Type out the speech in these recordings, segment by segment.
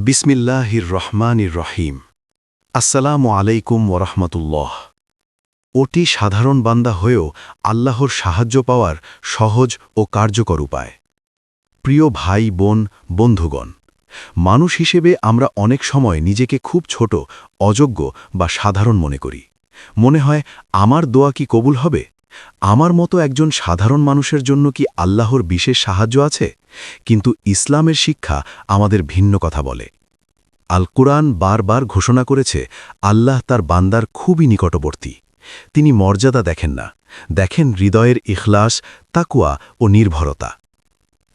বিসমিল্লাহির রহমানির রহিম। আসসালামু আলাইকুম ওরহমতুল্লাহ। অতি সাধারণ বান্দা হয়েও আল্লাহর সাহায্য পাওয়ার সহজ ও কার্যকর উপায়। প্রিয় ভাই বোন বন্ধুগণ, মানুষ হিসেবে আমরা অনেক সময় নিজেকে খুব ছোট, অযোগ্য বা সাধারণ মনে করি। মনে হয় আমার দোয়া কি কবুল হবে? আমার মতো একজন সাধারণ মানুষের জন্য কি আল্লাহর বিশেষ সাহায্য আছে? কিন্তু ইসলামের শিক্ষা আমাদের ভিন্ন কথা বলে। আল কুরআন বারবার ঘোষণা করেছে আল্লাহ তার বান্দার খুবই নিকটবর্তী। তিনি মর্যাদা দেখেন না, দেখেন হৃদয়ের ইখলাস, তাকওয়া ও নির্ভরতা।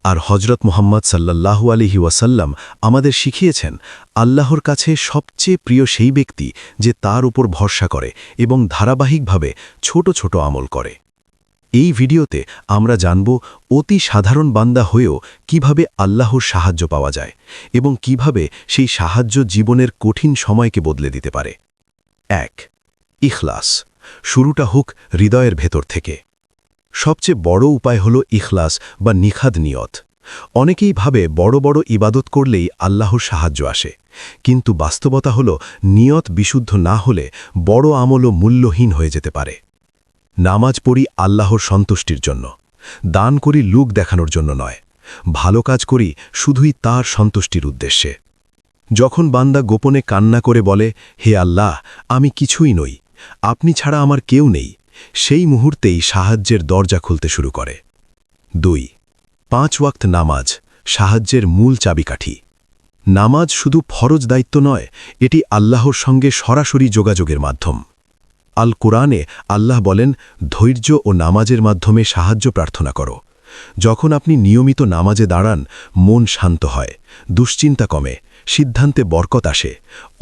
আর হজরত মুহাম্মদ সাল্লাল্লাহু আলাইহি ওয়াসাল্লাম আমাদের শিখিয়েছেন আল্লাহর কাছে সবচেয়ে প্রিয় সেই ব্যক্তি যে তার উপর ভরসা করে এবং ধারাবাহিকভাবে ছোট ছোট আমল করে। এই ভিডিওতে আমরা জানব অতি সাধারণ বান্দা হয়েও কিভাবে আল্লাহর সাহায্য পাওয়া যায় এবং কিভাবে সেই সাহায্য জীবনের কঠিন সময়কে বদলে দিতে পারে। ১. ইখলাস। শুরুটা হোক হৃদয়ের ভেতর থেকে। সবচেয়ে বড় উপায় হল ইখলাস বা নিখাদ নিয়ত। অনেকেই ভাবে বড় বড় ইবাদত করলেই আল্লাহর সাহায্য আসে, কিন্তু বাস্তবতা হল নিয়ত বিশুদ্ধ না হলে বড় আমলও মূল্যহীন হয়ে যেতে পারে। নামাজ পড়ি আল্লাহর সন্তুষ্টির জন্য, দান করি লোক দেখানোর জন্য নয়, ভালো কাজ করি শুধুই তার সন্তুষ্টির উদ্দেশ্যে। যখন বান্দা গোপনে কান্না করে বলে, হে আল্লাহ, আমি কিছুই নই, আপনি ছাড়া আমার কেউ নেই, সেই মুহূর্তেই সাহায্যের দরজা খুলতে শুরু করে। ২. ৫ ওয়াক্ত নামাজ, সাহায্যের মূল চাবিকাঠি। নামাজ শুধু ফরজ দায়িত্ব নয়, এটি আল্লাহর সঙ্গে সরাসরি যোগাযোগের মাধ্যম। আল কুরআনে আল্লাহ বলেন, ধৈর্য ও নামাজের মাধ্যমে সাহায্য প্রার্থনা করো। যখন আপনি নিয়মিত নামাজে দাঁড়ান, মন শান্ত হয়, দুশ্চিন্তা কমে, সিদ্ধান্তে বরকত আসে,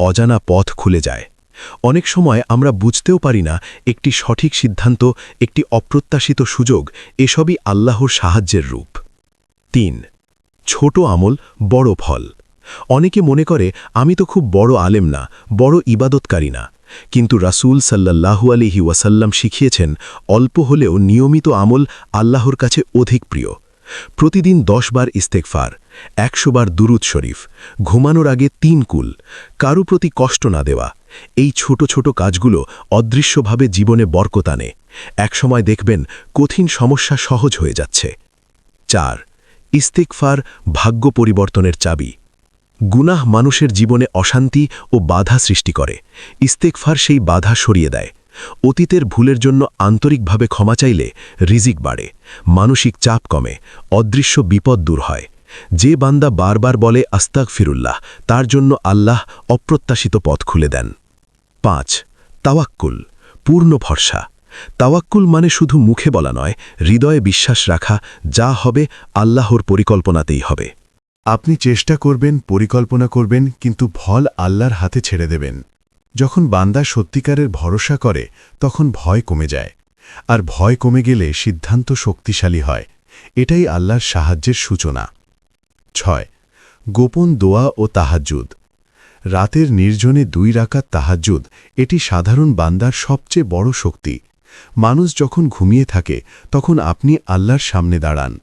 অজানা পথ খুলে যায়। অনেক সময় আমরা বুঝতেও পারি না একটি সঠিক সিদ্ধান্ত, একটি অপ্রত্যাশিত সুযোগ, এসবই আল্লাহর সাহায্যের রূপ। ৩. ছোট আমল, বড় ফল। অনেকে মনে করে আমি তো খুব বড় আলেম না, বড় ইবাদতকারী না, কিন্তু রাসূল সাল্লাল্লাহু আলাইহি ওয়াসাল্লাম শিখিয়েছেন অল্প হলেও নিয়মিত আমল আল্লাহর কাছে অধিক প্রিয়। প্রতিদিন 10 বার ইস্তেগফার, 100 বার দুরূদ শরীফ, ঘুমানোর আগে 3 কুল, কারো প্রতি কষ্ট না দেওয়া, এই ছোট ছোট কাজগুলো অদৃশ্যভাবে জীবনে বরকত আনে। একসময় দেখবেন কঠিন সমস্যা সহজ হয়ে যাচ্ছে। ৪. ইস্তেগফার ভাগ্য পরিবর্তনের চাবি। গুনাহ মানুষের জীবনে অশান্তি ও বাধা সৃষ্টি করে। ইস্তেগফার সেই বাধা সরিয়ে দেয়। অতীতের ভুলের জন্য আন্তরিকভাবে ক্ষমা চাইলে রিজিক বাড়ে, মানসিক চাপ কমে, অদৃশ্য বিপদ দূর হয়। যে বান্দা বারবার বলে আস্তাগফিরুল্লাহ, তার জন্য আল্লাহ অপ্রত্যাশিত পথ খুলে দেন। ৫. তাওয়াক্কুল, পূর্ণ ভরসা। তাওয়াক্কুল মানে শুধু মুখে বলা নয়, হৃদয়ে বিশ্বাস রাখা, যা হবে আল্লাহর পরিকল্পনাতেই হবে। আপনি চেষ্টা করবেন, পরিকল্পনা করবেন, কিন্তু ফল আল্লাহর হাতে ছেড়ে দেবেন। যখন বান্দা সত্যিকারের ভরসা করে, তখন ভয় কমে যায়, আর ভয় কমে গেলে সিদ্ধান্ত শক্তিশালী হয়। এটাই আল্লাহর সাহায্যের সূচনা। ৬. গোপন দোয়া ও তাহাজ্জুদ। রাতের নির্জনে 2 রাকাত তাহাজ্জুদ, এটি সাধারণ বান্দার সবচেয়ে বড় শক্তি। মানুষ যখন ঘুমিয়ে থাকে, তখন আপনি আল্লাহর সামনে দাঁড়ান।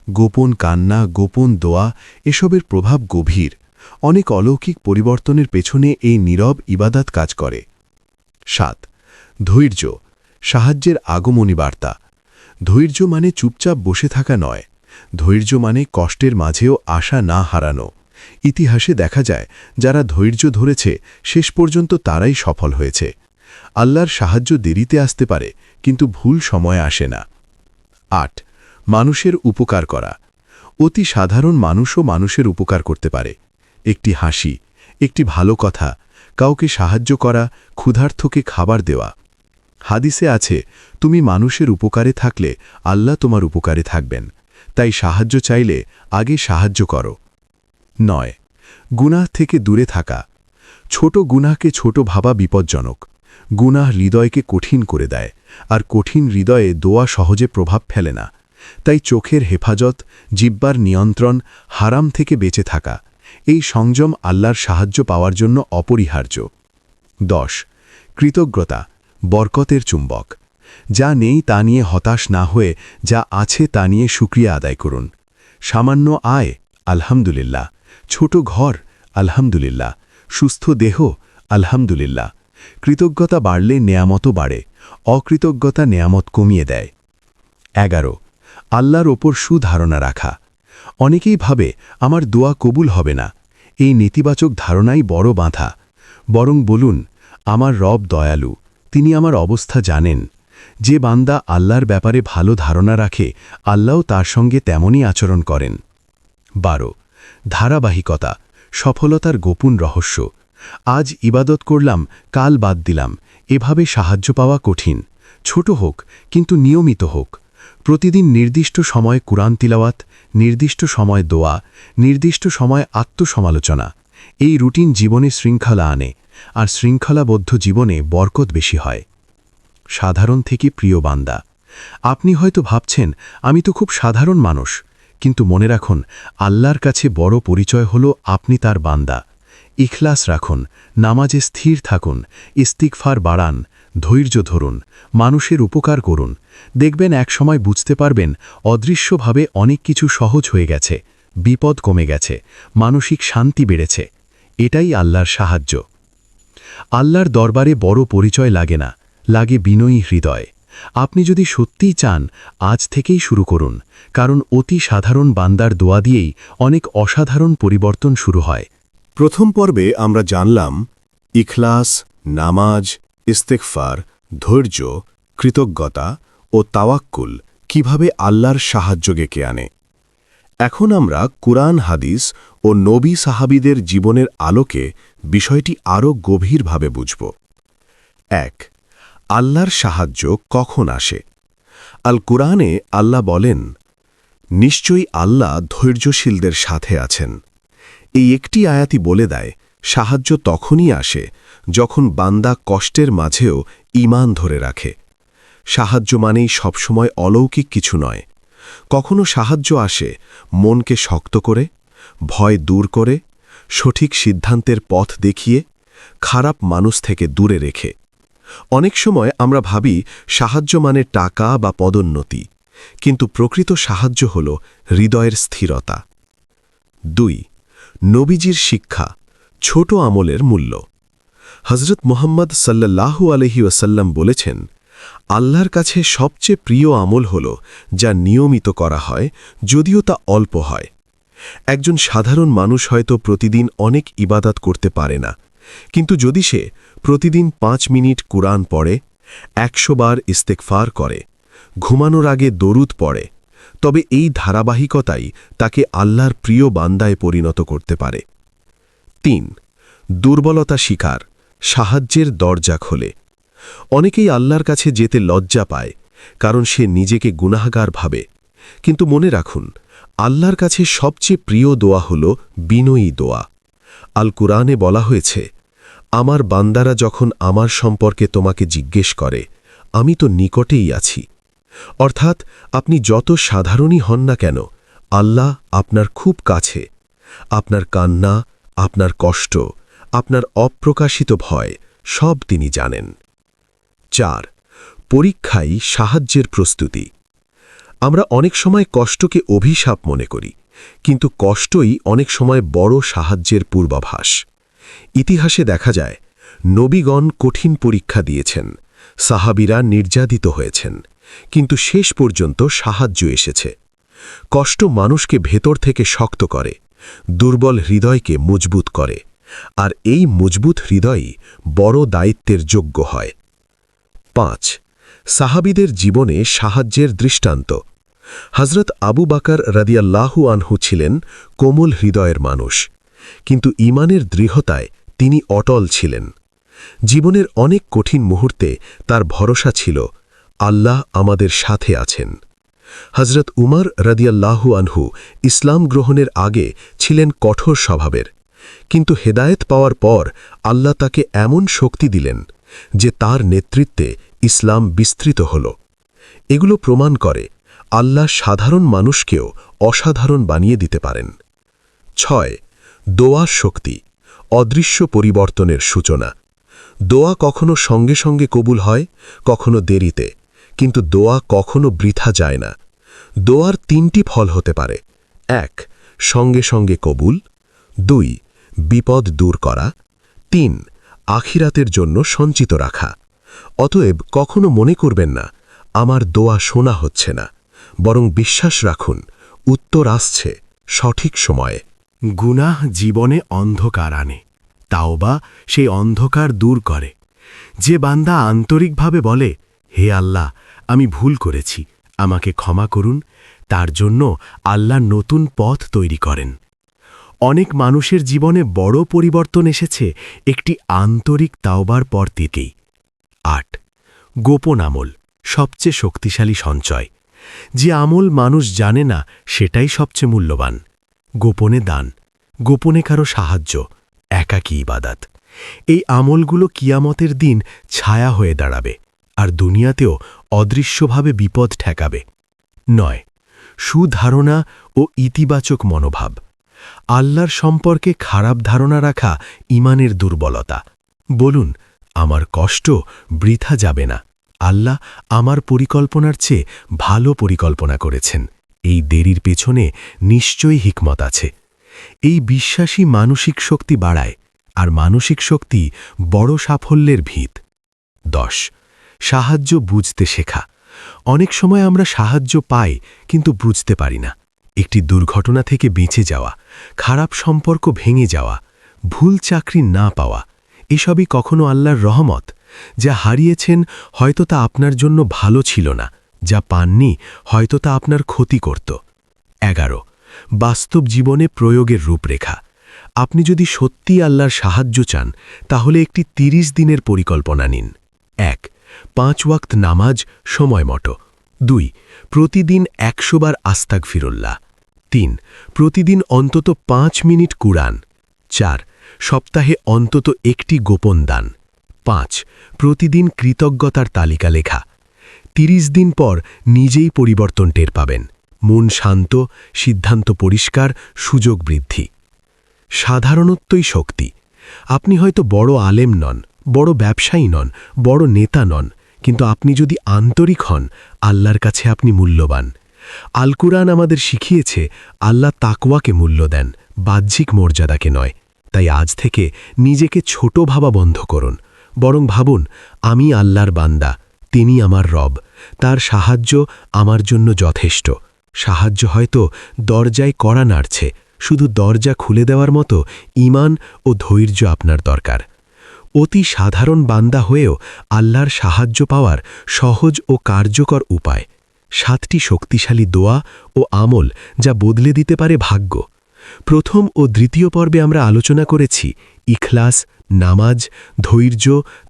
গোপন কান্না, গোপন দোয়া, এসবের প্রভাব গভীর। অনেক অলৌকিক পরিবর্তনের পেছনে এই নীরব ইবাদত কাজ করে। ৭. ধৈর্য, সাহায্যের আগমনী বার্তা। ধৈর্য মানে চুপচাপ বসে থাকা নয়, ধৈর্য মানে কষ্টের মাঝেও আশা না হারানো। ইতিহাসে দেখা যায় যারা ধৈর্য ধরেছে শেষ পর্যন্ত তারাই সফল হয়েছে। আল্লাহর সাহায্য দেরিতে আসতে পারে, কিন্তু ভুল সময়ে আসে না। ৮. মানুষের উপকার করা। অতি সাধারণ মানুষও মানুষের উপকার করতে পারে। একটি হাসি, একটি ভালো কথা, কাউকে সাহায্য করা, ক্ষুধার্তকে খাবার দেওয়া। হাদিসে আছে, তুমি মানুষের উপকারে থাকলে আল্লাহ তোমার উপকারে থাকবেন। তাই সাহায্য চাইলে আগে সাহায্য করো। ৯. গুনাহ থেকে দূরে থাকা। ছোট গুনাহকে ছোট ভাবা বিপজ্জনক। গুনাহ হৃদয়কে কঠিন করে দেয়, আর কঠিন হৃদয়ে দোয়া সহজে প্রভাব ফেলে না। তাই চোখের হেফাজত, জিহ্বার নিয়ন্ত্রণ, হারাম থেকে বেঁচে থাকা, এই সংযম আল্লাহর সাহায্য পাওয়ার জন্য অপরিহার্য। ১০. কৃতজ্ঞতা, বরকতের চুম্বক। যা নেই তা নিয়ে হতাশ না হয়ে যা আছে তা নিয়ে শুকরিয়া আদায় করুন। সামান্য আয়, আলহামদুলিল্লাহ। ছোট ঘর, আলহামদুলিল্লাহ। সুস্থ দেহ, আলহামদুলিল্লাহ। কৃতজ্ঞতা বাড়লে নেয়ামতও বাড়ে, অকৃতজ্ঞতা নেয়ামত কমিয়ে দেয়। 11 আল্লাহর ওপর সুধারণা রাখা। অনেকেই ভাবে আমার দোয়া কবুল হবে না। এই নেতিবাচক ধারণাই বড় বাঁধা। বরং বলুন, আমার রব দয়ালু, তিনি আমার অবস্থা জানেন। যে বান্দা আল্লাহর ব্যাপারে ভালো ধারণা রাখে, আল্লাহও তার সঙ্গে তেমনই আচরণ করেন। 12 ধারাবাহিকতা, সফলতার গোপন রহস্য। আজ ইবাদত করলাম, কাল বাদ দিলাম, এভাবে সাহায্য পাওয়া কঠিন। ছোট হোক, কিন্তু নিয়মিত হোক। প্রতিদিন নির্দিষ্ট সময় কুরআন তিলাওয়াত, নির্দিষ্ট সময় দোয়া, নির্দিষ্ট সময় আত্মসমালোচনা। এই রুটিন জীবনে শৃঙ্খলা আনে, আর শৃঙ্খলাবদ্ধ জীবনে বরকত বেশি হয়। সাধারণ থেকে প্রিয় বান্দা। আপনি হয়তো ভাবছেন, আমি তো খুব সাধারণ মানুষ। কিন্তু মনে রাখুন, আল্লাহর কাছে বড় পরিচয় হল আপনি তার বান্দা। ইখলাস রাখুন, নামাজে স্থির থাকুন, ইস্তিগফার বাড়ান, ধৈর্য ধরুন, মানুষের উপকার করুন। দেখবেন একসময় বুঝতে পারবেন অদৃশ্যভাবে অনেক কিছু সহজ হয়ে গেছে, বিপদ কমে গেছে, মানসিক শান্তি বেড়েছে। এটাই আল্লাহর সাহায্য। আল্লাহর দরবারে বড় পরিচয় লাগে না, লাগে বিনয়ী হৃদয়। আপনি যদি সত্যিই চান, আজ থেকেই শুরু করুন, কারণ অতি সাধারণ বান্দার দোয়া দিয়েই অনেক অসাধারণ পরিবর্তন শুরু হয়। প্রথম পর্বে আমরা জানলাম ইখলাস, নামাজ, ইস্তেগফার, ধৈর্য, কৃতজ্ঞতা ও তাওয়াক্কুল কিভাবে আল্লাহর সাহায্য ডেকে আনে। এখন আমরা কুরআন, হাদিস ও নবী সাহাবীদের জীবনের আলোকে বিষয়টি আরও গভীরভাবে বুঝব। 1 আল্লাহর সাহায্য কখন আসে। আল কুরআনে আল্লাহ বলেন, নিশ্চয়ই আল্লাহ ধৈর্যশীলদের সাথে আছেন। এই একটি আয়াতই বলে দেয়, সাহায্য তখনই আসে যখন বান্দা কষ্টের মাঝেও ঈমান ধরে রাখে। সাহায্য মানেই সবসময় অলৌকিক কিছু নয়। কখনো সাহায্য আসে মনকে শক্ত করে, ভয় দূর করে, সঠিক সিদ্ধান্তের পথ দেখিয়ে, খারাপ মানুষ থেকে দূরে রেখে। অনেক সময় আমরা ভাবি সাহায্য মানে টাকা বা পদোন্নতি, কিন্তু প্রকৃত সাহায্য হল হৃদয়ের স্থিরতা। 2 নবীজির শিক্ষা, ছোট আমলের মূল্য। হযরত মুহাম্মদ সাল্লাল্লাহু আলাইহি ওয়াসাল্লাম বলেছেন, আল্লাহর কাছে সবচেয়ে প্রিয় আমল হল যা নিয়মিত করা হয়, যদিও তা অল্প হয়। একজন সাধারণ মানুষ হয়তো প্রতিদিন অনেক ইবাদত করতে পারে না, কিন্তু যদি সে প্রতিদিন 5 মিনিট কুরআন পড়ে, 100 বার ইস্তেগফার করে, ঘুমানোর আগে দরুদ পড়ে, তবে এই ধারাবাহিকতাই তাকে আল্লাহর প্রিয় বান্দায় পরিণত করতে পারে। 3 দুর্বলতা স্বীকার, সাহায্যের দরজা খোলে। অনেকেই আল্লাহর কাছে যেতে লজ্জা পায়, কারণ সে নিজেকে গুনাহগার ভাবে। কিন্তু মনে রাখুন, আল্লাহর কাছে সবচেয়ে প্রিয় দোয়া হল বিনয়ী দোয়া। আল কুরআনে বলা হয়েছে, আমার বান্দারা যখন আমার সম্পর্কে তোমাকে জিজ্ঞেস করে, আমি তো নিকটেই আছি। অর্থাৎ আপনি যত সাধারণই হন না কেন, আল্লাহ আপনার খুব কাছে। আপনার কান্না, আপনার কষ্ট, আপনার অপ্রকাশিত ভয় সব তিনি জানেন। 4 পরীক্ষায় সাহায্যের প্রস্তুতি। আমরা অনেক সময় কষ্টকে অভিশাপ মনে করি, কিন্তু কষ্টই অনেক সময় বড় সাহায্যের পূর্বাভাস। ইতিহাসে দেখা যায়, নবীগণ কঠিন পরীক্ষা দিয়েছেন, সাহাবীরা নির্যাতিত হয়েছেন, কিন্তু শেষ পর্যন্ত সাহায্য এসেছে। কষ্ট মানুষকে ভেতর থেকে শক্ত করে, দুর্বল হৃদয়কে মজবুত করে, আর এই মজবুত হৃদয়ই বড় দায়িত্বের যোগ্য হয়। 5 সাহাবীদের জীবনে সাহায্যের দৃষ্টান্ত। হযরত আবু বকর রাদিয়াল্লাহু আনহু ছিলেন কোমল হৃদয়ের মানুষ, কিন্তু ঈমানের দৃঢ়তায় তিনি অটল ছিলেন। জীবনের অনেক কঠিন মুহূর্তে তার ভরসা ছিল, আল্লাহ আমাদের সাথে আছেন। হযরত উমর রাদিয়াল্লাহু আনহু ইসলাম গ্রহণের আগে ছিলেন কঠোর স্বভাবের, কিন্তু হেদায়েত পাওয়ার পর আল্লাহ তাকে এমন শক্তি দিলেন যে তার নেতৃত্বে ইসলাম বিস্তৃত হল। এগুলো প্রমাণ করে আল্লাহ সাধারণ মানুষকেও অসাধারণ বানিয়ে দিতে পারেন। 6 দোয়ার শক্তি, অদৃশ্য পরিবর্তনের সূচনা। দোয়া কখনো সঙ্গে সঙ্গে কবুল হয়, কখনো দেরিতে, কিন্তু দোয়া কখনো বৃথা যায় না। দোয়ার 3টি ফল হতে পারে। 1 সঙ্গে সঙ্গে কবুল, 2 বিপদ দূর করা। 3. আখিরাতের জন্য সঞ্চিত রাখা। অতএব কখনো মনে করবেন না আমার দোয়া শোনা হচ্ছে না, বরং বিশ্বাস রাখুন উত্তর আসছে সঠিক সময়ে। গুনাহ জীবনে অন্ধকার আনে, তাওবা সেই অন্ধকার দূর করে। যে বান্দা আন্তরিকভাবে বলে, হে আল্লাহ, আমি ভুল করেছি, আমাকে ক্ষমা করুন, তার জন্য আল্লাহ নতুন পথ তৈরি করেন। অনেক মানুষের জীবনে বড় পরিবর্তন এসেছে একটি আন্তরিক তাওবার পর থেকেই। 8. গোপন আমল, সবচেয়ে শক্তিশালী সঞ্চয়। যে আমল মানুষ জানে না সেটাই সবচেয়ে মূল্যবান। গোপনে দান, গোপনে কারো সাহায্য, একাকী ইবাদাত। এই আমলগুলো কিয়ামতের দিন ছায়া হয়ে দাঁড়াবে, আর দুনিয়াতেও অদৃশ্যভাবে বিপদ ঠেকাবে। 9. সুধারণা ও ইতিবাচক মনোভাব। আল্লাহর সম্পর্কে খারাপ ধারণা রাখা ঈমানের দুর্বলতা। বলুন, আমার কষ্ট বৃথা যাবে না, আল্লাহ আমার পরিকল্পনার চেয়ে ভালো পরিকল্পনা করেছেন, এই দেরির পেছনে নিশ্চয়ই হিকমত আছে। এই বিশ্বাসী মানসিক শক্তি বাড়ায়, আর মানসিক শক্তি বড় সাফল্যের ভিত। 10. সাহায্য বুঝতে শেখা। অনেক সময় আমরা সাহায্য পাই কিন্তু বুঝতে পারি না। একটি দুর্ঘটনা থেকে বেঁচে যাওয়া, খারাপ সম্পর্ক ভেঙে যাওয়া, ভুল চাকরি না পাওয়া, এসবই কখনো আল্লাহর রহমত। যা হারিয়েছেন হয়তো তা আপনার জন্য ভালো ছিল না, যা পাননি হয়তো তা আপনার ক্ষতি করত। 11. বাস্তব জীবনে প্রয়োগের রূপরেখা। আপনি যদি সত্যি আল্লাহর সাহায্য চান তাহলে একটি 30 দিনের পরিকল্পনা নিন। 1. 5 ওয়াক্ত নামাজ সময় মতো। 2. প্রতিদিন 100 বার আস্তাগফিরুল্লাহ। 3. প্রতিদিন অন্তত 5 মিনিট কুরআন। 4. সপ্তাহে অন্তত একটি গোপন দান। 5. প্রতিদিন কৃতজ্ঞতার তালিকা লেখা। 30 দিন পর নিজেই পরিবর্তন টের পাবেন। মন শান্ত, সিদ্ধান্ত পরিষ্কার, সুযোগ বৃদ্ধি। সাধারণত্বই শক্তি। আপনি হয়তো বড় আলেম নন, বড় ব্যবসায়ী নন, বড় নেতা নন, কিন্তু আপনি যদি আন্তরিক হন আল্লাহর কাছে আপনি মূল্যবান। আল কুরআন আমাদের শিখিয়েছে আল্লাহ তাকওয়াকে মূল্য দেন, বাহ্যিক মর্যাদাকে নয়। তাই আজ থেকে নিজেকে ছোট ভাবা বন্ধ করুন, বরং ভাবুন আমি আল্লাহর বান্দা, তিনি আমার রব, তার সাহায্য আমার জন্য যথেষ্ট। সাহায্য হয়তো দরজায় কড়া নাড়ছে, শুধু দরজা খুলে দেওয়ার মতো ঈমান ও ধৈর্য আপনার দরকার। অতি সাধারণ বান্দা হয়েও আল্লাহর সাহায্য পাওয়ার সহজ ও কার্যকর উপায়। 7টি শক্তিশালী দোয়া ও আমল যা বদলে দিতে পারে ভাগ্য। প্রথম ও দ্বিতীয় পর্বে আমরা আলোচনা করেছি ইখলাস, নামাজ, ধৈর্য,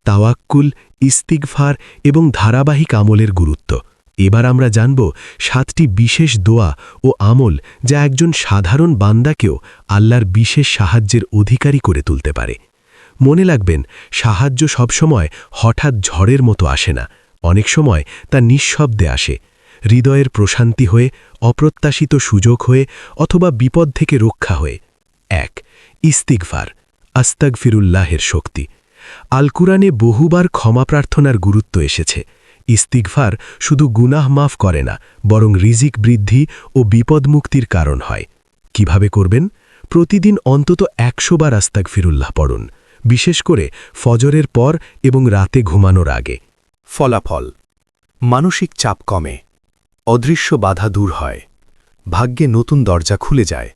তাওয়াক্কুল, ইস্তিগফার এবং ধারাবাহিক আমলের গুরুত্ব। এবার আমরা জানব 7টি বিশেষ দোয়া ও আমল যা একজন সাধারণ বান্দাকেও আল্লাহর বিশেষ সাহায্যের অধিকারী করে তুলতে পারে। মনে রাখবেন, সাহায্য সবসময় হঠাৎ ঝড়ের মতো আসে না, অনেক সময় তা নিঃশব্দে আসে, হৃদয়ের প্রশান্তি হয়ে, অপ্রত্যাশিত সুযোগ হয়ে, অথবা বিপদ থেকে রক্ষা হয়ে। 1. ইস্তিগফার, আস্তাগফিরুল্লাহের শক্তি। আল কুরআনে বহুবার ক্ষমা প্রার্থনার গুরুত্ব এসেছে। ইস্তিগফার শুধু গুনাহ মাফ করে না, বরং রিজিক বৃদ্ধি ও বিপদ মুক্তির কারণ হয়। কিভাবে করবেন? প্রতিদিন অন্তত 100 বার আস্তাগফিরুল্লাহ পড়ুন, বিশেষ করে ফজরের পর এবং রাতে ঘুমানোর আগে। ফলাফল: মানসিক চাপ কমে, অদৃশ্য বাধা দূর হয়, ভাগ্যে নতুন দরজা খুলে যায়।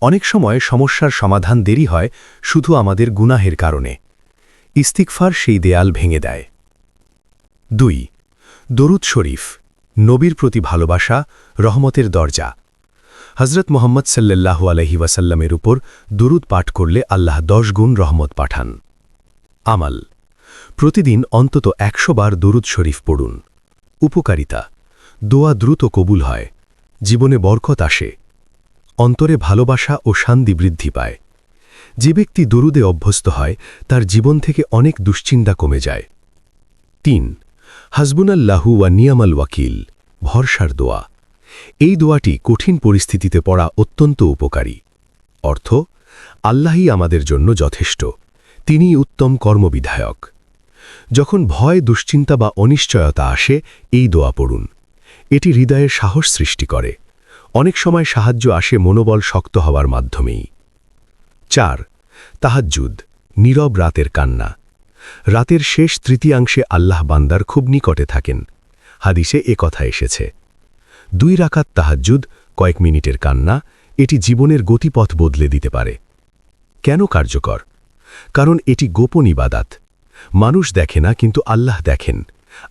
অনেক সময় সমস্যার সমাধান দেরি হয় শুধু আমাদের গুনাহের কারণে। ইস্তিগফার সেই দেয়াল ভেঙে দেয়। 2. দরুদ শরীফ, নবীর প্রতি ভালোবাসা, রহমতের দরজা। হজরত মুহাম্মদ সাল্লাল্লাহু আলাইহি ওয়াসাল্লামের উপর দরুদ পাঠ করলে আল্লাহ 10 গুণ রহমত পাঠান। আমাল: প্রতিদিন অন্তত 100 বার দরুদ শরীফ পড়ুন। উপকারিতা: দোয়া দ্রুত কবুল হয়, জীবনে বরকত আসে, অন্তরে ভালোবাসা ও শান্তি বৃদ্ধি পায়। যে ব্যক্তি দরুদে অভ্যস্ত হয় তার জীবন থেকে অনেক দুশ্চিন্তা কমে যায়। 3. হাসবুনাল্লাহু ওয়া নিয়ামাল ওয়াকিল, ভরসার দোয়া। এই দোয়াটি কঠিন পরিস্থিতিতে পড়া অত্যন্ত উপকারী। অর্থ: আল্লাহই আমাদের জন্য যথেষ্ট, তিনিই উত্তম কর্মবিধায়ক। যখন ভয়, দুশ্চিন্তা বা অনিশ্চয়তা আসে এই দোয়া পড়ুন। এটি হৃদয়ের সাহস সৃষ্টি করে। অনেক সময় সাহায্য আসে মনোবল শক্ত হওয়ার মাধ্যমেই। 4. তাহাজ্জুদ, নীরব রাতের কান্না। রাতের শেষ তৃতীয়াংশে আল্লাহ বান্দার খুব নিকটে থাকেন। হাদিসে এ কথা এসেছে। 2 রাকাত তাহাজ্জুদ, কয়েক মিনিটের কান্না, এটি জীবনের গতিপথ বদলে দিতে পারে। কেন কার্যকর? কারণ এটি গোপন ইবাদাত। মানুষ দেখে না, কিন্তু আল্লাহ দেখেন,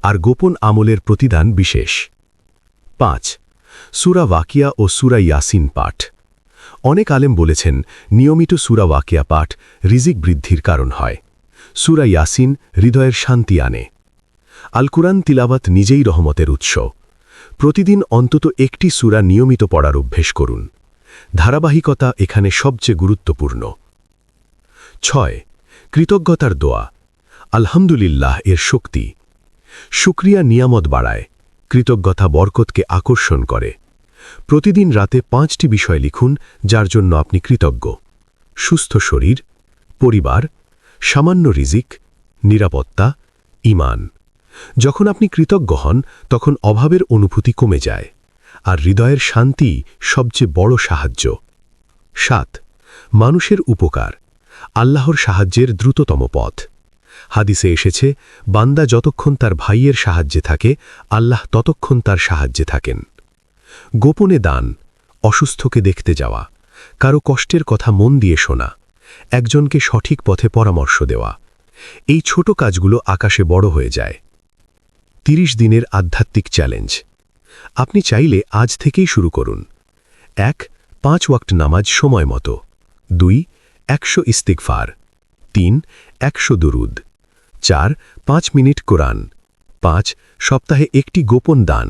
আর গোপন আমলের প্রতিদান বিশেষ। 5. সূরা ওয়াকিয়া ও সূরা ইয়াসিন পাঠ। অনেক আলেম বলেছেন নিয়মিত সূরা ওয়াকিয়া পাঠ রিজিক বৃদ্ধির কারণ হয়। সূরা ইয়াসিন হৃদয়ের শান্তি আনে। আল কুরআন তিলাওয়াত নিজেই রহমতের উৎস। প্রতিদিন অন্তত একটি সূরা নিয়মিত পড়ার অভ্যেস করুন। ধারাবাহিকতা এখানে সবচেয়ে গুরুত্বপূর্ণ। 6. কৃতজ্ঞতার দোয়া। আলহামদুলিল্লাহ এর শক্তি। শুকরিয়া নিয়ামত বাড়ায়, কৃতজ্ঞতা বরকতকে আকর্ষণ করে। প্রতিদিন রাতে 5টি বিষয় লিখুন যার জন্য আপনি কৃতজ্ঞ। সুস্থ শরীর, পরিবার, সামান্য রিজিক, নিরাপত্তা, ঈমান। যখন আপনি কৃতজ্ঞ হন তখন অভাবের অনুভূতি কমে যায়, আর হৃদয়ের শান্তি সবচেয়ে বড় সাহায্য। 7. মানুষের উপকার। আল্লাহর সাহায্যের দ্রুততম পথ। হাদিসে এসেছে, বান্দা যতক্ষণ তার ভাইয়ের সাহায্যে থাকে, আল্লাহ ততক্ষণ তার সাহায্যে থাকেন। গোপনে দান, অসুস্থকে দেখতে যাওয়া, কারো কষ্টের কথা মন দিয়ে শোনা, একজনকে সঠিক পথে পরামর্শ দেওয়া। এই ছোট কাজগুলো আকাশে বড় হয়ে যায়। 30 দিনের আধ্যাত্মিক চ্যালেঞ্জ। আপনি চাইলে আজ থেকেই শুরু করুন। 1. 5 ওয়াক্ত নামাজ সময় মতো। 2. 100 ইস্তিগফার। 3. 100 দুরুদ। 4. 5 মিনিট কোরআন। 5. সপ্তাহে একটি গোপন দান।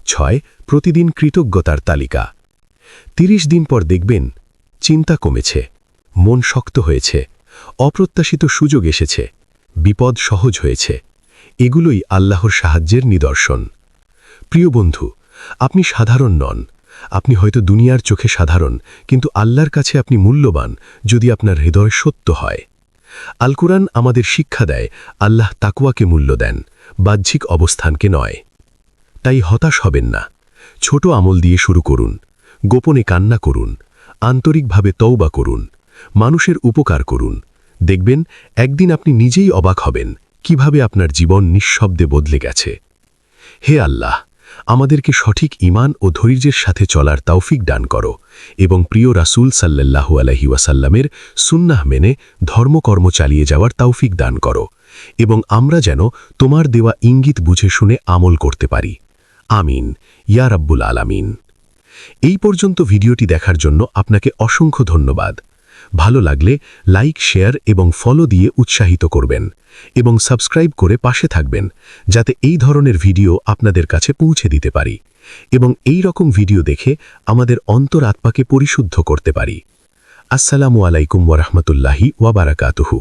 6. প্রতিদিন কৃতজ্ঞতার তালিকা। 30 দিন পর দেখবেন চিন্তা কমেছে, মন শক্ত হয়েছে, অপ্রত্যাশিত সুযোগ এসেছে, বিপদ সহজ হয়েছে। এগুলোই আল্লাহর সাহায্যের নিদর্শন। প্রিয় বন্ধু, আপনি সাধারণ নন। আপনি হয়তো দুনিয়ার চোখে সাধারণ, কিন্তু আল্লাহর কাছে আপনি মূল্যবান যদি আপনার হৃদয় সত্য হয়। আল কুরআন আমাদের শিক্ষা দেয় আল্লাহ তাকওয়াকে মূল্য দেন, বাহ্যিক অবস্থানকে নয়। তাই হতাশ হবেন না। ছোট আমল দিয়ে শুরু করুন, গোপনে কান্না করুন, আন্তরিকভাবে তওবা করুন, মানুষের উপকার করুন। দেখবেন একদিন আপনি নিজেই অবাক হবেন কিভাবে আপনার জীবন নিঃশব্দে বদলে গেছে। হে আল্লাহ, আমাদেরকে সঠিক ঈমান ও ধৈর্যের সাথে চলার তৌফিক দান করো এবং প্রিয় রাসূল সাল্লাল্লাহু আলাইহি ওয়াসাল্লামের সুন্নাহ মেনে ধর্মকর্ম চালিয়ে যাওয়ার তৌফিক দান করো এবং আমরা যেন তোমার দেওয়া ইঙ্গিত বুঝে শুনে আমল করতে পারি। আমিন ইয়া রাব্বুল আলামিন। এই পর্যন্ত ভিডিওটি দেখার জন্য আপনাকে অসংখ্য ধন্যবাদ। ভালো লাগলে লাইক, শেয়ার এবং ফলো দিয়ে উৎসাহিত করবেন এবং সাবস্ক্রাইব করে পাশে থাকবেন যাতে এই ধরনের ভিডিও আপনাদের কাছে পৌঁছে দিতে পারি এবং এই রকম ভিডিও দেখে আমাদের অন্তর আত্মাকে পরিশুদ্ধ করতে পারি। আসসালামু আলাইকুম ওয়া রাহমাতুল্লাহি ওয়া বারাকাতুহু।